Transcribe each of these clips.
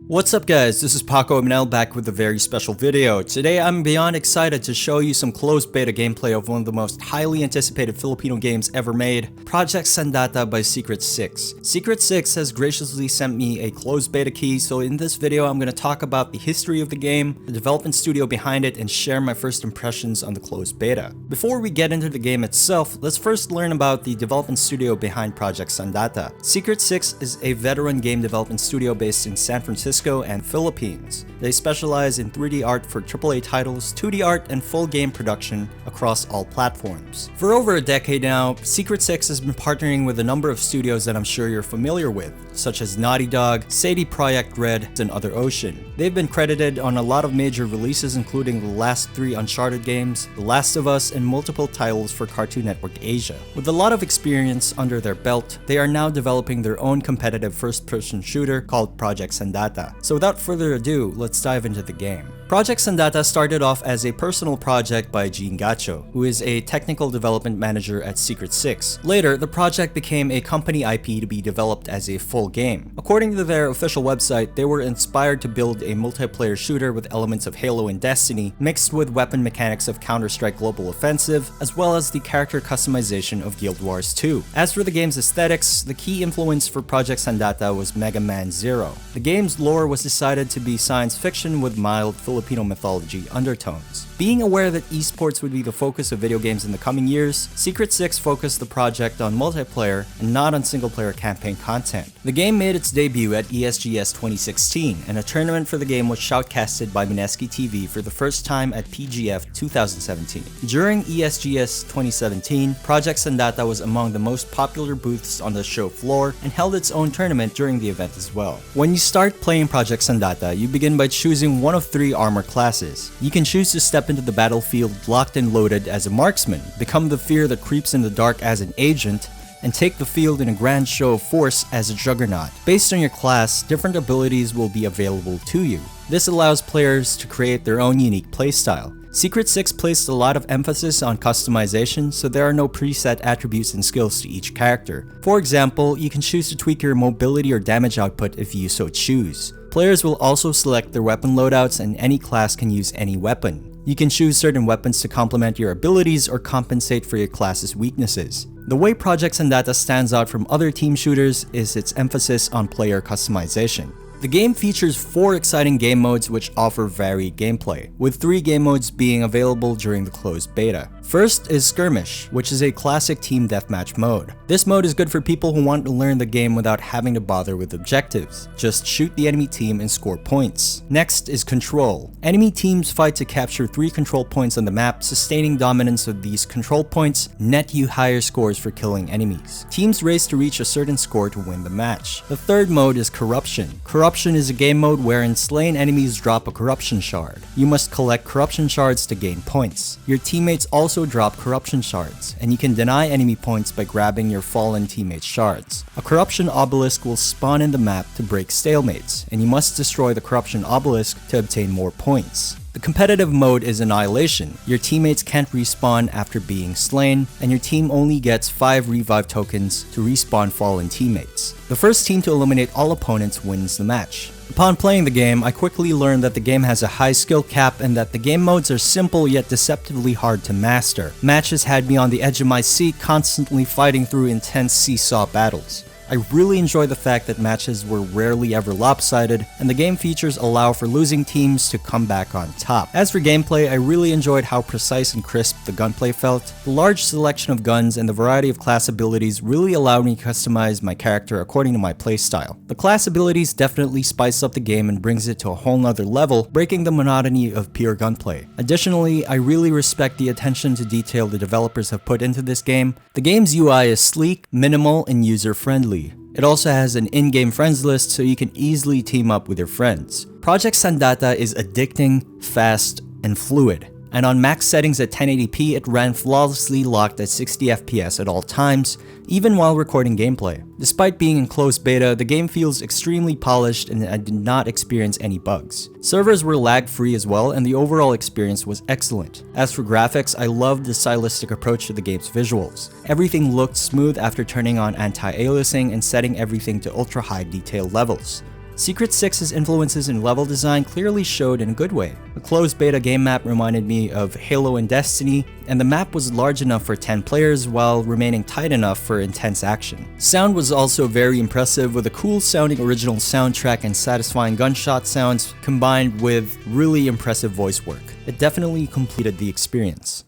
What's up guys, this is pacomnl back with a very special video. Today I'm beyond excited to show you some closed beta gameplay of one of the most highly anticipated Filipino games ever made, Project Xandata by Secret 6. Secret 6 has graciously sent me a closed beta key, so in this video I'm going to talk about the history of the game, the development studio behind it, and share my first impressions on the closed beta. Before we get into the game itself, let's first learn about the development studio behind Project Xandata. Secret 6 is a veteran game development studio based in San Francisco and Philippines. They specialize in 3D art for AAA titles, 2D art, and full game production across all platforms. For over a decade now, Secret 6 has been partnering with a number of studios that I'm sure you're familiar with, such as Naughty Dog, Sadie Projekt Red, and Other Ocean. They've been credited on a lot of major releases including the last 3 Uncharted games, The Last of Us, and multiple titles for Cartoon Network Asia. With a lot of experience under their belt, they are now developing their own competitive first-person shooter called Project Xandata. So without further ado, let's dive into the game. Project Xandata started off as a personal project by Gene Gacho, who is a technical development manager at Secret 6. Later, the project became a company IP to be developed as a full game. According to their official website, they were inspired to build a multiplayer shooter with elements of Halo and Destiny, mixed with weapon mechanics of Counter-Strike Global Offensive, as well as the character customization of Guild Wars 2. As for the game's aesthetics, the key influence for Project Xandata was Mega Man Zero. The game's lore was decided to be science fiction with mild Filipino mythology undertones. Being aware that esports would be the focus of video games in the coming years, Secret 6 focused the project on multiplayer and not on single-player campaign content. The game made its debut at ESGS 2016, and a tournament for the game was shoutcasted by Mineski TV for the first time at PGF 2017. During ESGS 2017, Project Xandata was among the most popular booths on the show floor and held its own tournament during the event as well. When you start playing Project Xandata, you begin by choosing one of 3 armor classes. You can choose to step into the battlefield locked and loaded as a marksman, become the fear that creeps in the dark as an agent, and take the field in a grand show of force as a juggernaut. Based on your class, different abilities will be available to you. This allows players to create their own unique playstyle. Secret 6 placed a lot of emphasis on customization, so there are no preset attributes and skills to each character. For example, you can choose to tweak your mobility or damage output if you so choose. Players will also select their weapon loadouts, and any class can use any weapon. You can choose certain weapons to complement your abilities or compensate for your class's weaknesses. The way Project Xandata stands out from other team shooters is its emphasis on player customization. The game features 4 exciting game modes which offer varied gameplay, with 3 game modes being available during the closed beta. First is Skirmish, which is a classic team deathmatch mode. This mode is good for people who want to learn the game without having to bother with objectives. Just shoot the enemy team and score points. Next is Control. Enemy teams fight to capture 3 control points on the map. Sustaining dominance of these control points net you higher scores for killing enemies. Teams race to reach a certain score to win the match. The third mode is Corruption. Corruption is a game mode wherein slain enemies drop a corruption shard. You must collect corruption shards to gain points. Your teammates also drop corruption shards, and you can deny enemy points by grabbing your fallen teammates' shards. A corruption obelisk will spawn in the map to break stalemates, and you must destroy the corruption obelisk to obtain more points. The competitive mode is Annihilation. Your teammates can't respawn after being slain, and your team only gets 5 revive tokens to respawn fallen teammates. The first team to eliminate all opponents wins the match. Upon playing the game, I quickly learned that the game has a high skill cap and that the game modes are simple yet deceptively hard to master. Matches had me on the edge of my seat, constantly fighting through intense seesaw battles. I really enjoy the fact that matches were rarely ever lopsided, and the game features allow for losing teams to come back on top. As for gameplay, I really enjoyed how precise and crisp the gunplay felt. The large selection of guns and the variety of class abilities really allowed me to customize my character according to my playstyle. The class abilities definitely spice up the game and brings it to a whole nother level, breaking the monotony of pure gunplay. Additionally, I really respect the attention to detail the developers have put into this game. The game's UI is sleek, minimal, and user-friendly. It also has an in-game friends list so you can easily team up with your friends. Project Xandata is addicting, fast, and fluid. And on max settings at 1080p, it ran flawlessly locked at 60 FPS at all times, even while recording gameplay. Despite being in closed beta, the game feels extremely polished and I did not experience any bugs. Servers were lag-free as well, and the overall experience was excellent. As for graphics, I loved the stylistic approach to the game's visuals. Everything looked smooth after turning on anti-aliasing and setting everything to ultra-high detail levels. Secret 6's influences in level design clearly showed in a good way. The closed beta game map reminded me of Halo and Destiny, and the map was large enough for 10 players while remaining tight enough for intense action. Sound was also very impressive, with a cool sounding original soundtrack and satisfying gunshot sounds combined with really impressive voice work. It definitely completed the experience.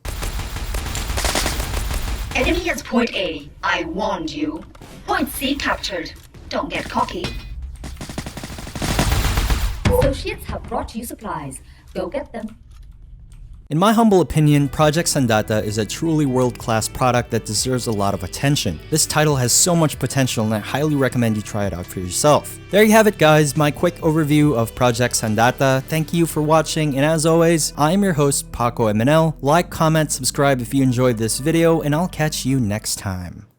Enemy at point A. I warned you. Point C captured. Don't get cocky. Associates have brought you supplies. Go get them. In my humble opinion, Project Xandata is a truly world-class product that deserves a lot of attention. This title has so much potential and I highly recommend you try it out for yourself. There you have it guys, my quick overview of Project Xandata. Thank you for watching, and as always, I am your host, pacomnl. Like, comment, subscribe if you enjoyed this video, and I'll catch you next time.